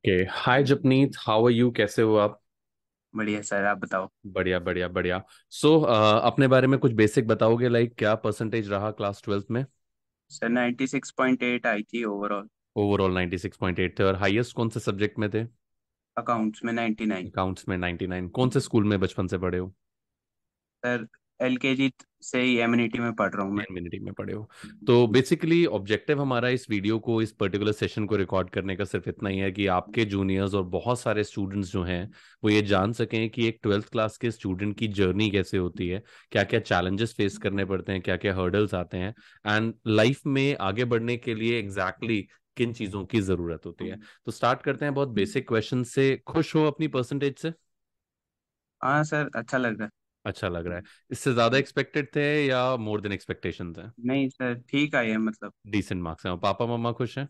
Okay. Hi Japneet, how are you? कैसे हो आप? बढ़िया सर, आप बताओ। बढ़िया बढ़िया बढ़िया। सो अपने बारे में कुछ बेसिक बताओगे, लाइक क्या परसेंटेज रहा क्लास ट्वेल्थ में? सर 96.8 आई थी ओवरऑल। ओवरऑल 96.8 थे, और हाईएस्ट कौन से सब्जेक्ट में थे? अकाउंट्स में 99। अकाउंट्स में 99। कौन से स्कूल में बचपन से पढ़े हो? सर एलकेजी से ही एमएनटी में पढ़ रहा हूँ मैं। एनमिनिटी में पढ़े हो। तो बेसिकली ऑब्जेक्टिव हमारा इस वीडियो को, इस पर्टिकुलर सेशन को रिकॉर्ड करने का सिर्फ इतना ही है कि आपके जूनियर्स और बहुत सारे स्टूडेंट्स जो हैं वो ये जान सकें कि एक ट्वेल्थ क्लास के स्टूडेंट की जर्नी कैसे होती है, क्या क्या चैलेंजेस फेस करने पड़ते हैं, क्या क्या हर्डल्स आते हैं, एंड लाइफ में आगे बढ़ने के लिए एग्जैक्टली किन चीज़ों की ज़रूरत होती है। तो स्टार्ट करते हैं बहुत बेसिक क्वेश्चन से। खुश हो अपनी परसेंटेज से? हाँ सर, अच्छा लग रहा अच्छा लग रहा है। इससे ज़्यादा है। एक्सपेक्टेड थे या मोर देन एक्सपेक्टेशंस हैं? नहीं सर, ठीक आई है मतलब। डिसेंट मार्क्स हैं, और पापा मम्मा खुश हैं?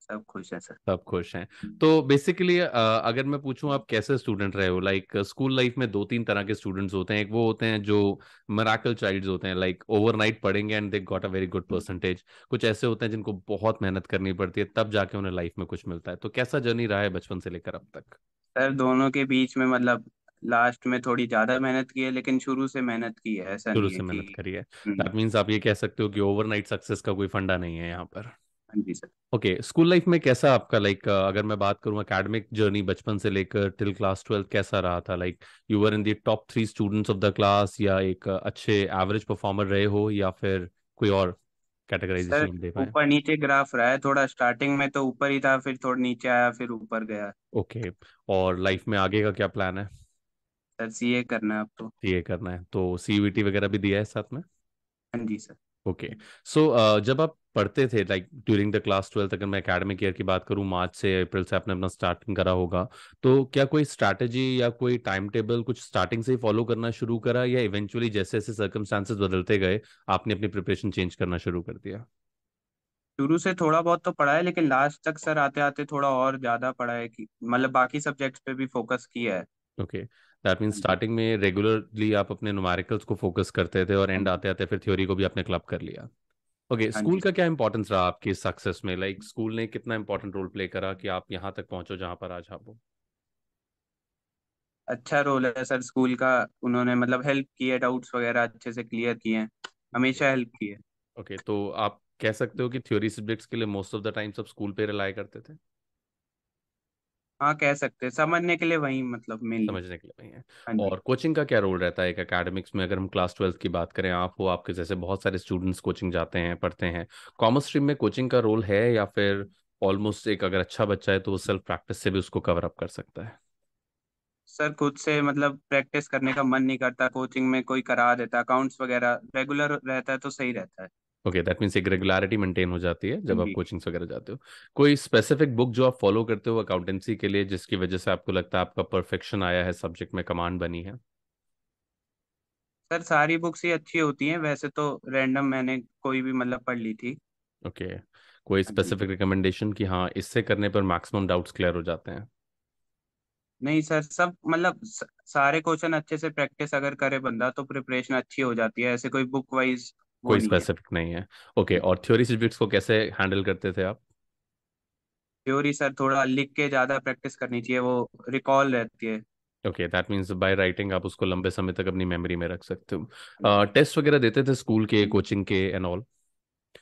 सब खुश है सर। सब खुश हैं। तो बेसिकली अगर मैं पूछूं आप कैसे स्टूडेंट रहे हो, लाइक स्कूल लाइफ में दो तीन तरह के स्टूडेंट्स होते हैं। एक वो होते हैं जो मराकल चाइल्ड्स होते हैं, लाइक ओवरनाइट पढ़ेंगे and they got a very good percentage. कुछ ऐसे होते हैं जिनको बहुत मेहनत करनी पड़ती है, तब जाके उन्हें लाइफ में कुछ मिलता है। तो कैसा जर्नी रहा है बचपन से लेकर अब तक? सर दोनों के बीच में मतलब लास्ट में थोड़ी ज्यादा मेहनत की है, लेकिन शुरू से मेहनत की है, ऐसा शुरू नहीं से है कि। मेहनत करी है। हम्म। दैट मीन्स आप ये कह सकते हो कि ओवरनाइट सक्सेस का कोई फंडा नहीं है यहाँ पर। हाँ जी सर। ओके, स्कूल लाइफ में कैसा आपका, लाइक अगर मैं बात करूं एकेडमिक जर्नी बचपन से लेकर टिल क्लास ट्वेल्थ, कैसा रहा था? Like you were in the top three students of the class, या एक अच्छे एवरेज परफॉर्मर रहे हो, या फिर कोई और कैटेगराइजेशन सर हम दे पाए? ऊपर नीचे ग्राफ रहा है, थोड़ा स्टार्टिंग में तो ऊपर ही था, फिर थोड़ा नीचे आया, फिर ऊपर गया। ओके। और लाइफ में आगे का क्या प्लान है? सर सीए करना है अब तो। सीए करना है, तो सीयूईटी वगैरह भी दिया है साथ में? हाँ जी सर। ओके। सो जब आप पढ़ते थे, like during the class twelfth, अगर मैं एकेडमिक ईयर की बात करूं, मार्च से अप्रैल से आपने अपना स्टार्टिंग करा होगा, तो क्या कोई स्ट्रैटेजी या कोई टाइम टेबल कुछ स्टार्टिंग से ही फॉलो करना शुरू करा, या इवेंचुअली जैसे जैसे सर्कमस्टांसेस बदलते गए आपने अपनी प्रिपरेशन चेंज करना शुरू कर दिया? शुरू से थोड़ा बहुत तो पढ़ा है, लेकिन लास्ट तक सर आते आते थोड़ा और ज्यादा पढ़ा है कि मतलब बाकी सब्जेक्ट्स पे भी फोकस किया है। ओके। दैट मीन्स हाँ जी। स्टार्टिंग में रेगुलरली आप अपने न्यूमेरिकल्स को फोकस करते थे, और हाँ एंड जी। आते आते फिर थ्योरी को भी आपने क्लब कर लिया। ओके, हाँ स्कूल जी का सर। क्या इंपॉर्टेंस रहा आपकी सक्सेस में? लाइक स्कूल ने कितना इंपॉर्टेंट रोल प्ले करा कि आप यहाँ तक पहुंचो जहां पर आज आप हो? अच्छा रोल है सर स्कूल का। उन्होंने मतलब हेल्प की है, डाउट्स वगैरह अच्छे से क्लियर किए हैं। हमेशा हेल्प की है। ओके, तो आप कह सकते हो कि थ्योरी सब्जेक्ट्स के लिए मोस्ट ऑफ द टाइम सब स्कूल पे रिलाय करते थे? हाँ कह सकते हैं, समझने के लिए वही मतलब मेनली। समझने के लिए नहीं है। हाँ जी। और कोचिंग का क्या रोल रहता है एक एकेडमिक्स में? अगर हम क्लास ट्वेल्थ की बात करें, आप हो, आपके जैसे बहुत सारे स्टूडेंट्स कोचिंग जाते हैं, पढ़ते हैं। कॉमर्स स्ट्रीम में कोचिंग का रोल है, या फिर ऑलमोस्ट एक अगर अच्छा बच्चा है तो वो सेल्फ प्रैक्टिस से भी उसको कवर अप कर सकता है? सर खुद से मतलब प्रैक्टिस करने का मन नहीं करता, कोचिंग में कोई करा देता, अकाउंट्स वगैरह रेगुलर रहता है तो सही रहता है। ओके, दैट मीन्स एक रेगुलरिटी मेंटेन हो जाती है हाँ जब आप जी। कोचिंग्स वगैरह जाते हो। कोई स्पेसिफिक बुक जो आप फॉलो करते हो अकाउंटेंसी के लिए, जिसकी वजह से आपको लगता है आपका परफेक्शन आया है, सब्जेक्ट में कमांड बनी है? सर सारी बुक्स ही अच्छी होती हैं वैसे तो। रैंडम मैंने कोई भी मतलब पढ़ ली थी। ओके। कोई हाँ जी। स्पेसिफिक रिकमेंडेशन कि हाँ इससे करने पर मैक्सिमम डाउट्स क्लियर हो जाते हैं? नहीं सर, सब मतलब सारे क्वेश्चन अच्छे से प्रैक्टिस अगर करे बंदा तो प्रिपरेशन अच्छी हो जाती है, ऐसे कोई बुक वाइज वो कोई नहीं है। स्पेसिफिक नहीं है। ओके, और थ्योरी सब्जेक्ट्स को कैसे हैंडल करते थे आप? थ्योरी सर थोड़ा लिख के ज्यादा प्रैक्टिस करनी चाहिए, वो रिकॉल रहती है। Okay, that means by writing आप उसको लंबे समय तक अपनी मेमोरी में रख सकते हाँ हो। जी। टेस्ट वगैरह देते थे स्कूल के, कोचिंग के एंड ऑल?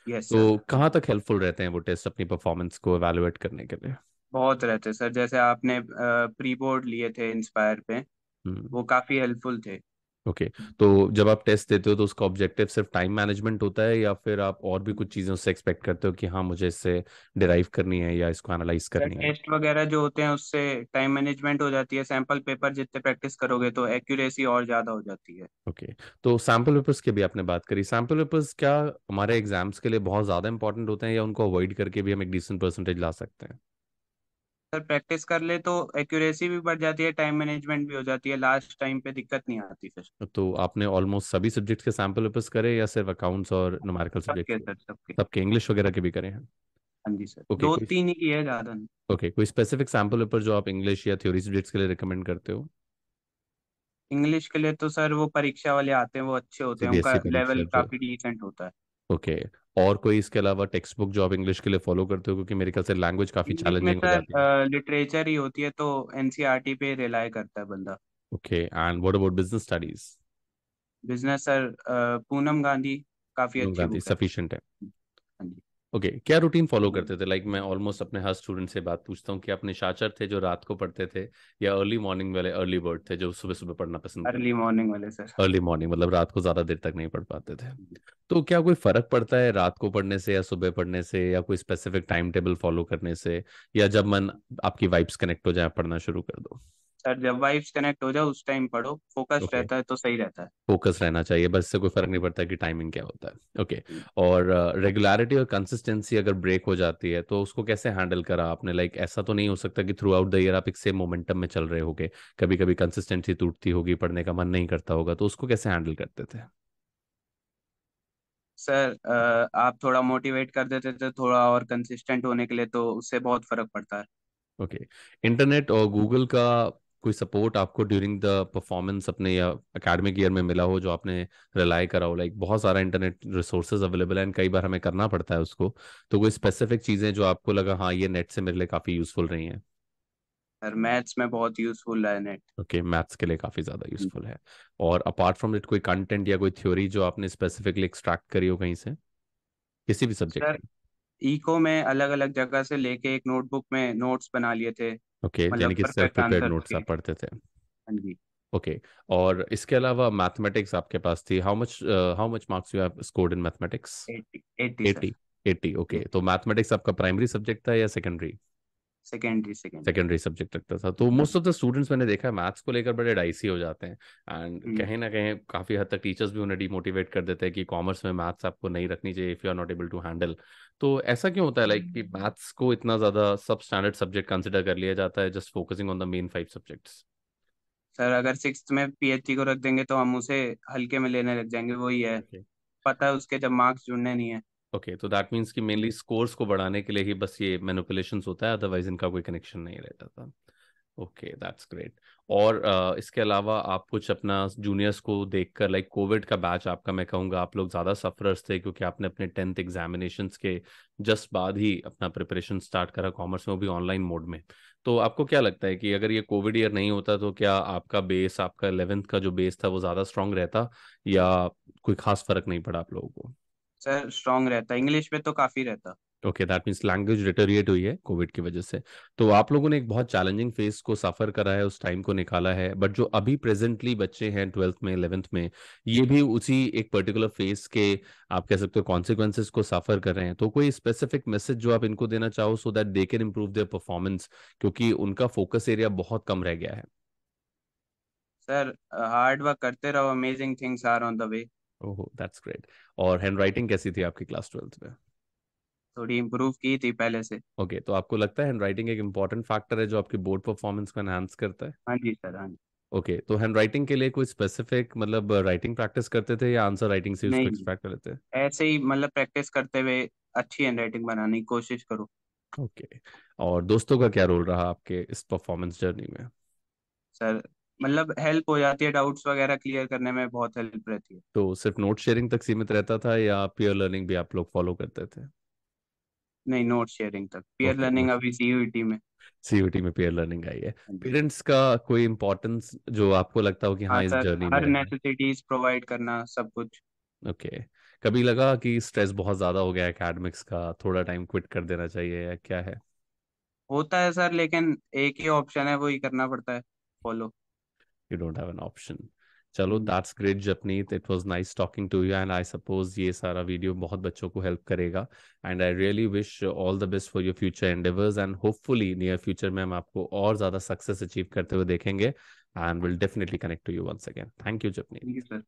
Yes sir. तो कहाँ तक हेल्पफुल रहते हैं वो टेस्ट अपनी परफॉर्मेंस को एवेलुएट करने के लिए? बहुत रहते सर, जैसे आपने प्री बोर्ड लिए थे इंस्पायर पे, हम्म। वो काफी हेल्पफुल थे। ओके। तो जब आप टेस्ट देते हो तो उसका ऑब्जेक्टिव सिर्फ टाइम मैनेजमेंट होता है, या फिर आप और भी कुछ चीज़ों से एक्सपेक्ट करते हो कि हाँ मुझे इससे डिराइव करनी है या इसको एनालाइज सर करनी है? टेस्ट वगैरह जो होते हैं उससे टाइम मैनेजमेंट हो जाती है, सैंपल पेपर जितने प्रैक्टिस करोगे तो एक्यूरेसी और ज्यादा हो जाती है। ओके। तो सैम्पल पेपर्स की भी आपने बात करी। सैम्पल पेपर्स क्या हमारे एग्जाम्स के लिए बहुत ज़्यादा इंपॉर्टेंट होते हैं, या उनको अवॉइड करके भी हम एक डिसेंट परसेंटेज ला सकते हैं? सर प्रैक्टिस कर ले तो एक्यूरेसी भी बढ़ जाती है, टाइम मैनेजमेंट भी हो जाती है, लास्ट टाइम पे दिक्कत नहीं आती फिर। तो आपने ऑलमोस्ट सभी सब्जेक्ट्स के सैम्पल पेपर्स करे, या सिर्फ अकाउंट्स और न्यूमेरिकल सब्जेक्ट्स सबके के? सर सबके। सबके, इंग्लिश वगैरह के भी करे हैं? हाँ जी सर, ओके, दो कोई तीन ही की है, ज्यादा नहीं। ओके, कोई स्पेसिफिक सैम्पल पेपर जो आप इंग्लिश या थ्योरी सब्जेक्ट्स के लिए रिकमेंड करते हो? इंग्लिश के लिए तो सर वो परीक्षा वाले आते हैं, वो अच्छे होते हैं, उनका सीबीएसई परीक्षा लेवल जो। काफी डिसेंट होता है। ओके। और कोई इसके अलावा टेक्स्ट बुक जो आप इंग्लिश के लिए फॉलो करते हो, क्योंकि मेरे ख्याल से लैंग्वेज काफी इंग्लिश में चैलेंजिंग हो जाती है। सर लिटरेचर ही होती है, तो एनसीईआरटी पे रिलाई करता है बंदा। Okay, and what about business studies? Business sir Poonam Gandhi काफी नो अच्छी गांधी बुक है। सफिशिएंट है। हाँ जी। ओके, क्या रूटीन फॉलो करते थे? लाइक मैं ऑलमोस्ट अपने हर स्टूडेंट से बात पूछता हूँ कि आप निशाचर थे जो रात को पढ़ते थे, या अर्ली मॉर्निंग वाले अर्ली बर्ड थे जो सुबह सुबह पढ़ना पसंद अर्ली करते थे? मॉर्निंग वाले सर। अर्ली मॉर्निंग मतलब रात को ज्यादा देर तक नहीं पढ़ पाते थे। तो क्या कोई फर्क पड़ता है रात को पढ़ने से या सुबह पढ़ने से, या कोई स्पेसिफिक टाइम टेबल फॉलो करने से, या जब मन आपकी वाइब्स कनेक्ट हो जाए आप पढ़ना शुरू कर दो? सर जब वाइब्स कनेक्ट हो जाए उस टाइम पढ़ो, फोकस्ड ओके, रहता है तो सही रहता है। फोकस रहना चाहिए बस, इससे कोई फर्क नहीं पड़ता कि टाइमिंग क्या होता है। ओके, और रेगुलरिटी और कंसिस्टेंसी अगर ब्रेक हो जाती है तो उसको कैसे हैंडल करा आपने? लाइक ऐसा तो नहीं हो सकता कि थ्रू आउट द ईयर आप एक सेम मोमेंटम में चल रहे होगे, कभी कभी कंसिस्टेंसी टूटती होगी, पढ़ने का मन नहीं करता होगा, तो उसको कैसे हैंडल करते थे? सर आप थोड़ा मोटिवेट कर देते थे थोड़ा और कंसिस्टेंट होने के लिए, तो उससे बहुत फर्क पड़ता है। ओके, इंटरनेट और गूगल का कोई सपोर्ट आपको ड्यूरिंग द परफॉर्मेंस अपने या एकेडमिक ईयर में मिला हो जो आपने रिलाई करा हो? लाइक बहुत सारा इंटरनेट रिसोर्सेज अवेलेबल है एंड कई बार हमें करना पड़ता है उसको, तो कोई स्पेसिफिक चीज़ें जो आपको लगा हाँ ये नेट से मेरे लिए काफ़ी यूजफुल रही हैं? सर मैथ्स में बहुत यूजफुल है नेट। ओके, मैथ्स के लिए काफ़ी ज़्यादा यूजफुल है। और अपार्ट फ्रॉम इट कोई कंटेंट या कोई थ्योरी जो आपने स्पेसिफिकली एक्सट्रैक्ट करी हो कहीं से, किसी भी सब्जेक्ट सर में? इको में अलग अलग जगह से लेके एक नोटबुक में नोट्स बना लिए थे, ओके, यानी मतलब कि self perfect prepared answer notes के। आप पढ़ते थे? हाँ जी। ओके, और इसके अलावा मैथमेटिक्स आपके पास थी, how much marks you have scored in mathematics? 80 80 sir. 80? 80, okay. तो मैथमेटिक्स आपका प्राइमरी सब्जेक्ट था या secondary? Secondary secondary. Secondary subject लगता था। तो मोस्ट ऑफ द स्टूडेंट्स मैंने देखा है मैथ्स को लेकर बड़े डाइसी हो जाते हैं, एंड कहीं ना कहीं काफी हद तक टीचर्स भी उन्हें डिमोटिवेट कर देते हैं कि कॉमर्स में मैथ्स आपको नहीं रखनी चाहिए if you are not able to handle. तो ऐसा क्यों होता है, लाइक कि मैथ्स को इतना ज्यादा सब स्टैंडर्ड सब्जेक्ट कंसिडर कर लिया जाता है just focusing on the main 5 subjects? Sir अगर सिक्स में पीएचडी को रख देंगे तो हम उसे हल्के में लेने लग जाएंगे, वही है। ओके, पता है उसके जब मार्क्स जुड़ने नहीं है। ओके, तो दैट मीन्स कि मेनली स्कोर्स को बढ़ाने के लिए ही बस ये मैनिपुलेशंस होता है, अदरवाइज इनका कोई कनेक्शन नहीं रहता था। Okay, that's great. और इसके अलावा आप कुछ अपना जूनियर्स को देखकर, लाइक कोविड का बैच आपका, मैं कहूँगा आप लोग ज़्यादा सफरर्स थे क्योंकि आपने अपने 10th एग्जामिनेशंस के जस्ट बाद ही अपना प्रिपरेशन स्टार्ट करा, कॉमर्स में वो भी ऑनलाइन मोड में। तो आपको क्या लगता है कि अगर ये कोविड ईयर नहीं होता तो क्या आपका बेस, आपका 11th का जो बेस था वो ज़्यादा स्ट्रांग रहता, या कोई खास फर्क नहीं पड़ा आप लोगों को? सर स्ट्रांग रहता, इंग्लिश में तो काफी रहता। Okay, that means language deteriorate हुई है कोविड की वजह से। तो आप लोगों ने एक बहुत चैलेंजिंग फेज को सफर करा है, उस टाइम को निकाला है, बट जो अभी प्रेजेंटली बच्चे हैं 12th में 11th में, ये भी उसी एक पर्टिकुलर फेज के आप कह सकते हो कॉन्सिक्वेंसेस को सफर कर रहे हैं। तो कोई स्पेसिफिक मैसेज जो आप इनको देना चाहो so that they can improve their performance, क्योंकि उनका फोकस एरिया बहुत कम रह गया है? सर हार्ड वर्क करते रहो, amazing things are on the way. Oh, that's great. और हैंड राइटिंग कैसी थी आपकी क्लास 12th में? थोड़ी इम्प्रूव की थी पहले से। ओके, तो आपको लगता है हैंड राइटिंग एक इंपॉर्टेंट फैक्टर है जो आपकी बोर्ड परफॉर्मेंस को एनहांस करता है? हाँ जी सर, हाँ जी। ओके, तो हैंड राइटिंग के लिए कोई स्पेसिफिक मतलब राइटिंग प्रैक्टिस करते थे या आंसर राइटिंग से उसको नहीं, एक्सट्रैक्ट कर लेते? ऐसे ही मतलब प्रैक्टिस करते हुए अच्छी हैंडराइटिंग बनाने की कोशिश करो। ओके, और दोस्तों का क्या रोल रहा आपके इस परफॉर्मेंस जर्नी में? सर मतलब हेल्प हो जाती है, डाउट्स वगैरह क्लियर करने में बहुत हेल्प रहती है। तो सिर्फ नोट शेयरिंग तक सीमित रहता था या पीयर लर्निंग भी आप लोग फॉलो करते थे? नहीं, नोट शेयरिंग तक, पीयर ओके, लर्निंग अभी सीयूईटी में। सीयूटी में पीयर लर्निंग आई है। हाँ जी। पेरेंट्स का कोई इम्पोर्टेंस जो आपको लगता हो कि हाँ हाँ इस सर, जर्नी में हर रहा? नेसेसिटीज प्रोवाइड करना सब कुछ। ओके, कभी लगा कि स्ट्रेस बहुत ज्यादा हो गया एकेडमिक्स का, थोड़ा टाइम क्विट कर देना चाहिए, या क्या है? होता है सर, लेकिन एक ही ऑप्शन है, वही करना पड़ता है follow. You don't have an option. चलो, that's great Japneet, it was nice talking to you, and I suppose ये सारा वीडियो बहुत बच्चों को हेल्प करेगा, and I really wish all the best for your future endeavours, and hopefully near future में हम आपको और ज़्यादा सक्सेस अचीव करते हुए देखेंगे, and will definitely connect to you once again. Thank you thank you Japneet. Sir.